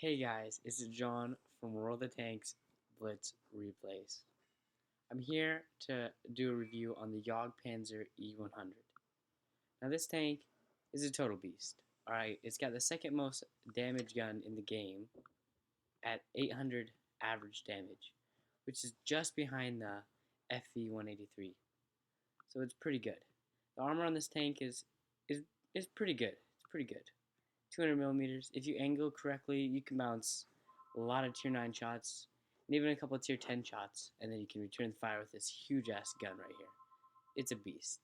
Hey guys, it's John from World of Tanks Blitz Replays. I'm here to do a review on the Jagpanzer E100. Now this tank is a total beast. Alright, it's got the second most damage gun in the game at 800 average damage, which is just behind the FV183. So it's pretty good. The armor on this tank is pretty good. It's pretty good. 200 millimeters. If you angle correctly, you can bounce a lot of tier 9 shots, and even a couple of tier 10 shots, and then you can return the fire with this huge ass gun right here. It's a beast.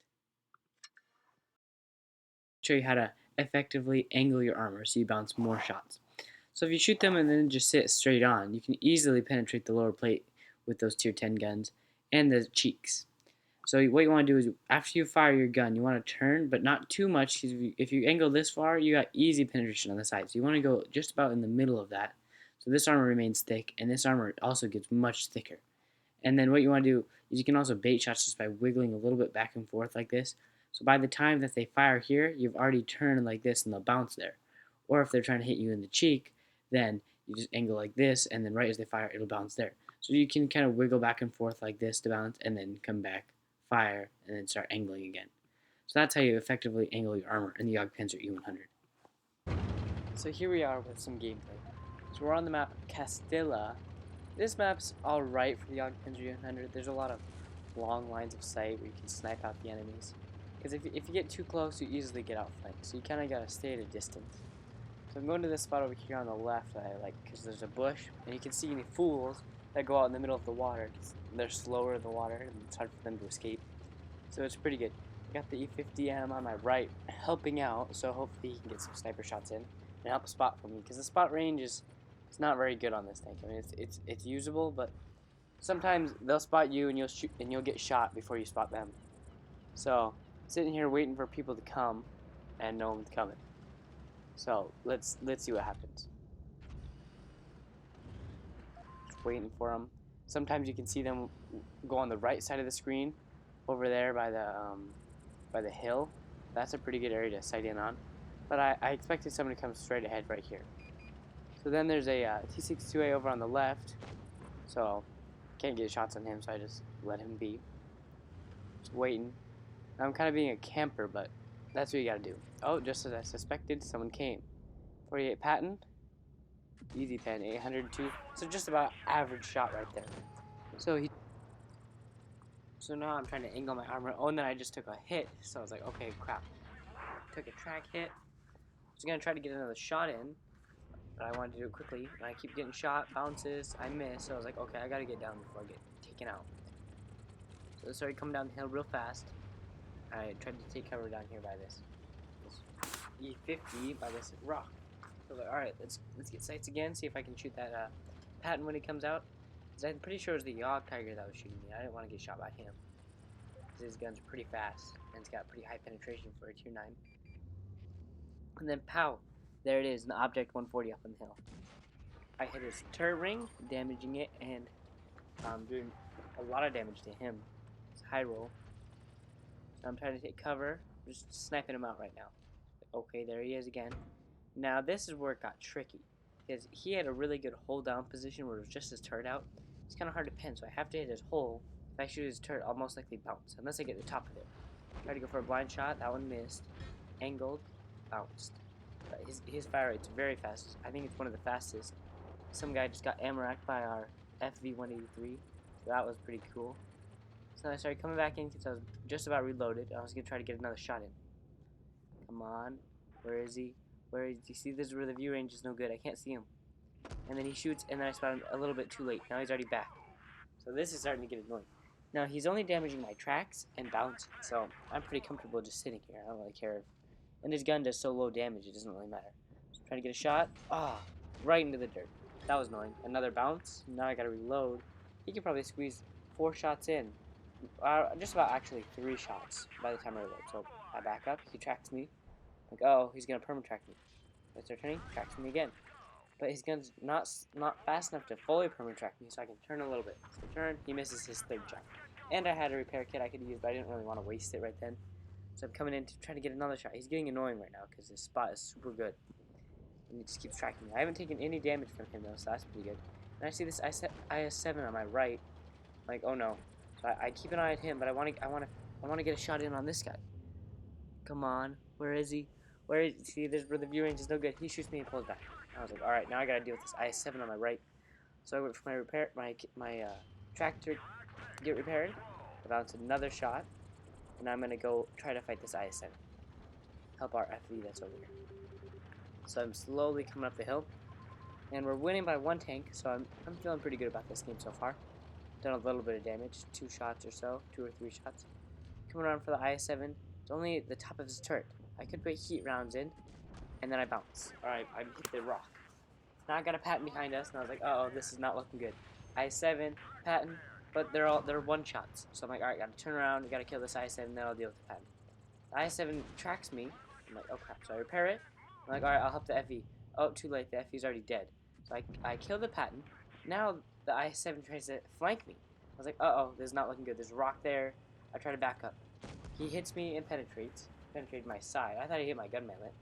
Show you how to effectively angle your armor so you bounce more shots. So if you shoot them and then just sit straight on, you can easily penetrate the lower plate with those tier 10 guns and the cheeks. So what you want to do is after you fire your gun, you want to turn, but not too much, because if you angle this far, you got easy penetration on the side. So you want to go just about in the middle of that. So this armor remains thick, and this armor also gets much thicker. And then what you want to do is you can also bait shots just by wiggling a little bit back and forth like this. So by the time that they fire here, you've already turned like this and they'll bounce there. Or if they're trying to hit you in the cheek, then you just angle like this, and then right as they fire, it'll bounce there. So you can kind of wiggle back and forth like this to bounce, and then come back, fire, and then start angling again. So that's how you effectively angle your armor in the Jagpanzer E100. So here we are with some gameplay. So we're on the map Castilla. This map's alright for the Jagpanzer E100. There's a lot of long lines of sight where you can snipe out the enemies. Because if you get too close, you easily get outflanked. So you kind of got to stay at a distance. So I'm going to this spot over here on the left that I like, because there's a bush, and you can see any fools that go out in the middle of the water. They're slower in the water, and it's hard for them to escape. So it's pretty good. I got the E50M on my right, helping out, so hopefully he can get some sniper shots in and help spot for me, because the spot range is not very good on this tank. I mean, it's usable, but sometimes they'll spot you and you'll get shot before you spot them. So sitting here waiting for people to come, and no one's coming. So let's see what happens. Just waiting for them. Sometimes you can see them go on the right side of the screen, over there by the hill. That's a pretty good area to sight in on. But I expected someone to come straight ahead right here. So then there's a T-62A over on the left. So can't get shots on him, so I just let him be. Just waiting. I'm kind of being a camper, but that's what you gotta do. Oh, just as I suspected, someone came. 48 Patton. Easy pen, 802. So just about average shot right there. So now I'm trying to angle my armor. Oh, and then I just took a hit. So I was like, okay, crap. Took a track hit. I was gonna try to get another shot in, but I wanted to do it quickly. And I keep getting shot, bounces, I miss. So I was like, okay, I gotta get down before I get taken out. So I started coming down the hill real fast. I tried to take cover down here by this E50 by this rock. So I was like, alright, let's get sights again, see if I can shoot that Patton when he comes out. Because I'm pretty sure it was the Jagdtiger that was shooting me. I didn't want to get shot by him. Because his guns are pretty fast, and it's got pretty high penetration for a tier 9. And then pow! There it is, an Object 140 up on the hill. I hit his turret ring, damaging it, and doing a lot of damage to him. It's a high roll. So I'm trying to take cover, just sniping him out right now. Okay, there he is again. Now this is where it got tricky, because he had a really good hold down position where it was just his turret out. It's kind of hard to pin, so I have to hit his hole. If I shoot his turret, I'll most likely bounce, unless I get the top of it. Try to go for a blind shot, that one missed. Angled, bounced. But his fire rate's very fast. I think it's one of the fastest. Some guy just got ammo-racked by our FV183, so that was pretty cool. So I started coming back in because I was just about reloaded. I was going to try to get another shot in. Come on. Where is he? Where is he? See, this is where the view range is no good. I can't see him. And then he shoots, and then I spot him a little bit too late. Now he's already back. So this is starting to get annoying. Now he's only damaging my tracks and bouncing, so I'm pretty comfortable just sitting here. I don't really care. And his gun does so low damage, it doesn't really matter. So trying to get a shot. Ah, right into the dirt. That was annoying. Another bounce. Now I gotta reload. He could probably squeeze 4 shots in. Just about actually 3 shots by the time I reload. So I back up. He tracks me. Like, oh, he's gonna perma-track me. I start turning, tracks me again. But his gun's not fast enough to fully perma-track me, so I can turn a little bit. So I turn, he misses his 3rd shot. And I had a repair kit I could use, but I didn't really want to waste it right then. So I'm coming in to try to get another shot. He's getting annoying right now because his spot is super good. and he just keeps tracking me. I haven't taken any damage from him though, so that's pretty good. And I see this IS-7 on my right. I'm like, oh no. So I keep an eye on him, but I want to get a shot in on this guy. Come on, where is he? Where is he? See, there's where the view range is no good. He shoots me and pulls back. I was like, all right, now I gotta deal with this IS-7 on my right. So I went for my tractor to get repaired. I bounced another shot, and I'm gonna go try to fight this IS-7. Help our FV that's over here. So I'm slowly coming up the hill, and we're winning by 1 tank. So I'm feeling pretty good about this game so far. Done a little bit of damage, 2 shots or so, 2 or 3 shots. Coming around for the IS-7. It's only the top of his turret. I could put heat rounds in, and then I bounce. Alright, I hit the rock. Now I got a Patton behind us, and I was like, uh oh, this is not looking good. IS-7, Patton, but they're one shots. So I'm like, alright, gotta turn around, we gotta kill this IS-7, then I'll deal with the Patton. The IS-7 tracks me. I'm like, oh crap. So I repair it. I'm like, alright, I'll help the FV. Oh, too late, the FV's already dead. So I kill the Patton. Now the IS-7 tries to flank me. I was like, uh oh, this is not looking good. There's a rock there. I try to back up. He hits me and penetrates my side. I thought he hit my gun mallet.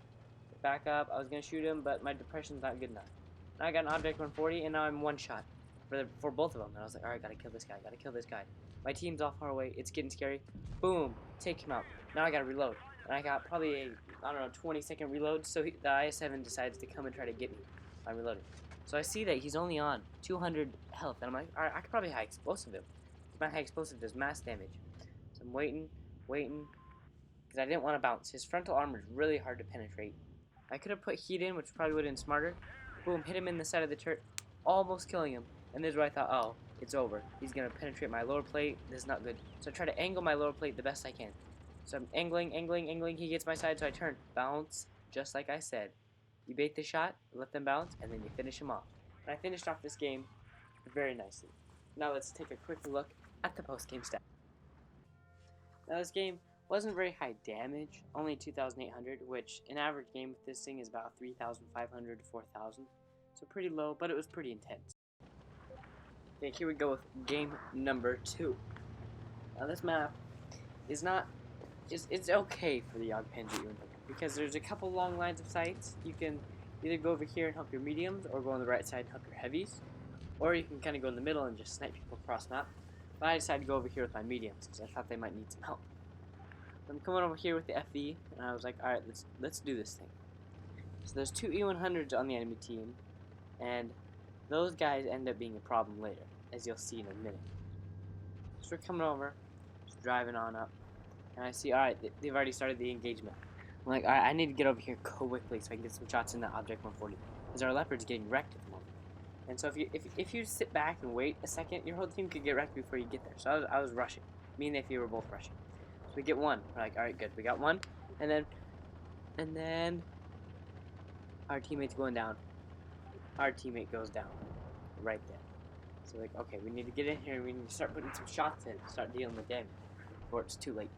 Back up. I was gonna shoot him, but my depression's not good enough. Now I got an object 140, and now I'm 1 shot for both of them. And I was like, all right, gotta kill this guy. Gotta kill this guy. My team's all far away. It's getting scary. Boom, take him out. Now I gotta reload, and I got probably a 20-second reload. So the IS-7 decides to come and try to get me. I'm reloading. So I see that he's only on 200 health, and I'm like, all right, I could probably high explosive him. My high explosive does mass damage. So I'm waiting, because I didn't want to bounce. His frontal armor is really hard to penetrate. I could have put heat in, which probably would have been smarter. Boom, hit him in the side of the turret, almost killing him. And this is where I thought, oh, it's over. He's going to penetrate my lower plate. This is not good. So I try to angle my lower plate the best I can. So I'm angling. He gets my side, so I turn. Bounce, just like I said. You bait the shot, let them bounce, and then you finish them off. And I finished off this game very nicely. Now let's take a quick look at the post-game stats. Now this game wasn't very high damage, only 2,800, which an average game with this thing is about 3,500 to 4,000. So pretty low, but it was pretty intense. Okay, here we go with game number 2. Now this map is not, it's okay for the Jagpanzer because there's a couple long lines of sights. You can either go over here and help your mediums, or go on the right side and help your heavies, or you can kind of go in the middle and just snipe people across map. But I decided to go over here with my mediums because I thought they might need some help. So I'm coming over here with the FV, and I was like, alright, let's do this thing. So there's 2 E100s on the enemy team, and those guys end up being a problem later, as you'll see in a minute. So we're coming over, just driving on up, and I see, alright, they've already started the engagement. I'm like, alright, I need to get over here quickly so I can get some shots in that object 140, because our leopard's getting wrecked at the moment. And so if you sit back and wait a second, your whole team could get wrecked before you get there. So I was rushing. Me and Iffy were both rushing. So we get one. We're like, alright, good. We got one. And then our teammate's going down. Our teammate goes down. Right there. So like, okay, we need to get in here and we need to start putting some shots in. Start dealing with damage before it's too late.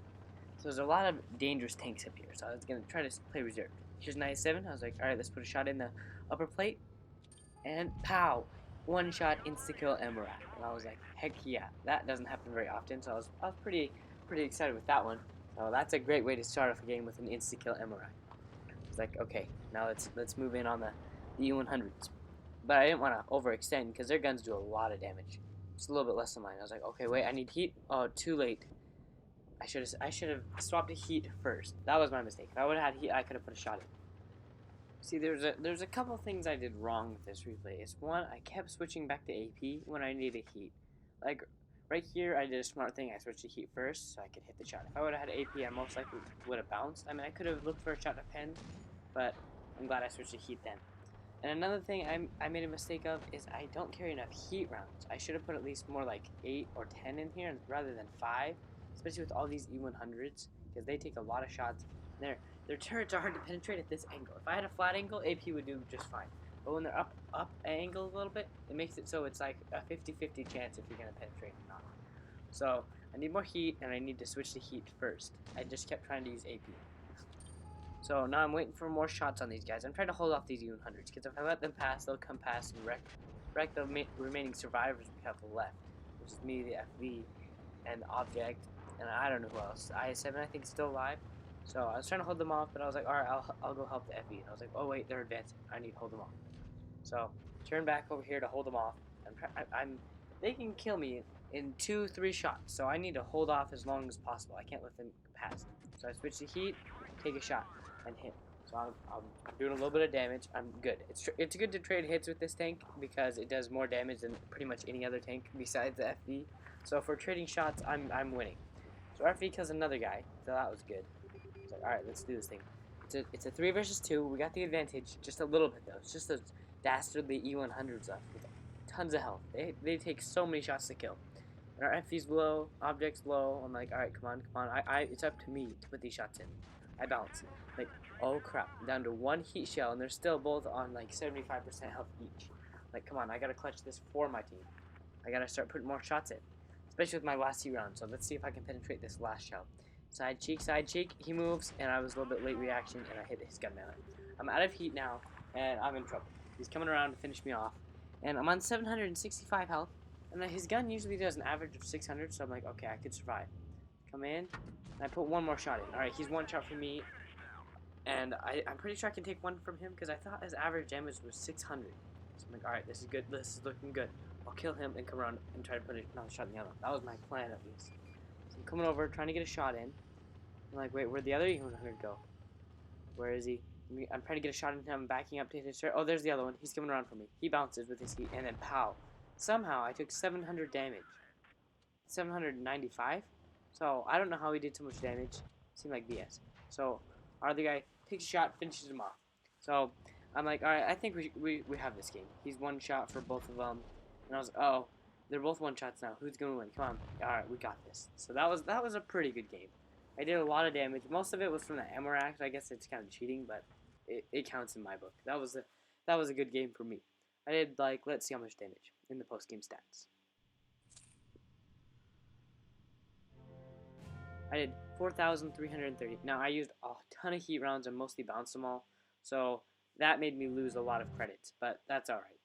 So there's a lot of dangerous tanks up here. So I was going to try to play reserve. Here's an IS-7. I was like, alright, let's put a shot in the upper plate. And pow! 1 shot, insta-kill Emerald. And I was like, heck yeah. That doesn't happen very often, so I was pretty excited with that one. So that's a great way to start off a game with an insta-kill Emerald. It's like, okay, now let's move in on the E100s. But I didn't want to overextend because their guns do a lot of damage. Just a little bit less than mine. I was like, okay, wait, I need heat. Oh, too late. I should have swapped to heat first. That was my mistake. If I would have had heat, I could have put a shot in. See, there's a couple things I did wrong with this replay. It's one, I kept switching back to AP when I needed heat. Like, right here, I did a smart thing. I switched to heat first so I could hit the shot. If I would have had AP, I most likely would have bounced. I mean, I could have looked for a shot to pen, but I'm glad I switched to heat then. And another thing I made a mistake of is I don't carry enough heat rounds. I should have put at least more like 8 or 10 in here rather than 5, especially with all these E100s, because they take a lot of shots. Their turrets are hard to penetrate at this angle. If I had a flat angle, AP would do just fine. But when they're up angle a little bit, it makes it so it's like a 50-50 chance if you're going to penetrate or not. So I need more heat, and I need to switch to heat first. I just kept trying to use AP. So now I'm waiting for more shots on these guys. I'm trying to hold off these E100s, because if I let them pass, they'll come past and wreck the remaining survivors we have left, which is me, the FV, and the object, and I don't know who else. IS-7, I think, is still alive. So I was trying to hold them off, but I was like, all right, I'll go help the FE. And I was like, oh wait, they're advancing. I need to hold them off. So turn back over here to hold them off. They can kill me in 2-3 shots. So I need to hold off as long as possible. I can't let them pass. So I switch to heat, take a shot, and hit. So I'm doing a little bit of damage. I'm good. It's good to trade hits with this tank because it does more damage than pretty much any other tank besides the FV. So for trading shots, I'm winning. So FV kills another guy. So that was good. It's like, all right, let's do this thing. It's a 3 versus 2. We got the advantage, just a little bit though. It's just those dastardly E100s left with tons of health. They take so many shots to kill. And our FV's low, objects low. I'm like, all right, come on. It's up to me to put these shots in. I balance. Like, oh crap, I'm down to 1 heat shell, and they're still both on like 75% health each. Like, come on, I gotta clutch this for my team. I gotta start putting more shots in, especially with my last 2 rounds. So let's see if I can penetrate this last shell. Side cheek, he moves, and I was a little bit late reaction, and I hit his gun melee. I'm out of heat now, and I'm in trouble. He's coming around to finish me off, and I'm on 765 health, and his gun usually does an average of 600, so I'm like, okay, I could survive. Come in, and I put 1 more shot in. Alright, he's 1 shot from me, and I'm pretty sure I can take 1 from him, because I thought his average damage was 600. So I'm like, alright, this is good, this is looking good. I'll kill him and come around and try to put another shot in the other. That was my plan, at least. So I'm coming over, trying to get a shot in. I'm like, wait, where'd the other E100 go? Where is he? I'm trying to get a shot in him. I'm backing up to his shirt. Oh, there's the other one. He's coming around for me. He bounces with his heat, and then pow. Somehow, I took 700 damage. 795? So, I don't know how he did so much damage. Seemed like BS. So, our other guy takes a shot, finishes him off. So, I'm like, alright, I think we have this game. He's 1 shot for both of them. And I was like, oh, they're both 1 shots now. Who's going to win? Come on. Alright, we got this. So, that was a pretty good game. I did a lot of damage. Most of it was from the ammo rack. I guess it's kind of cheating, but it counts in my book. That was a good game for me. I did, like, let's see how much damage in the post-game stats. I did 4,330. Now, I used a ton of heat rounds and mostly bounced them all, so that made me lose a lot of credits, but that's alright.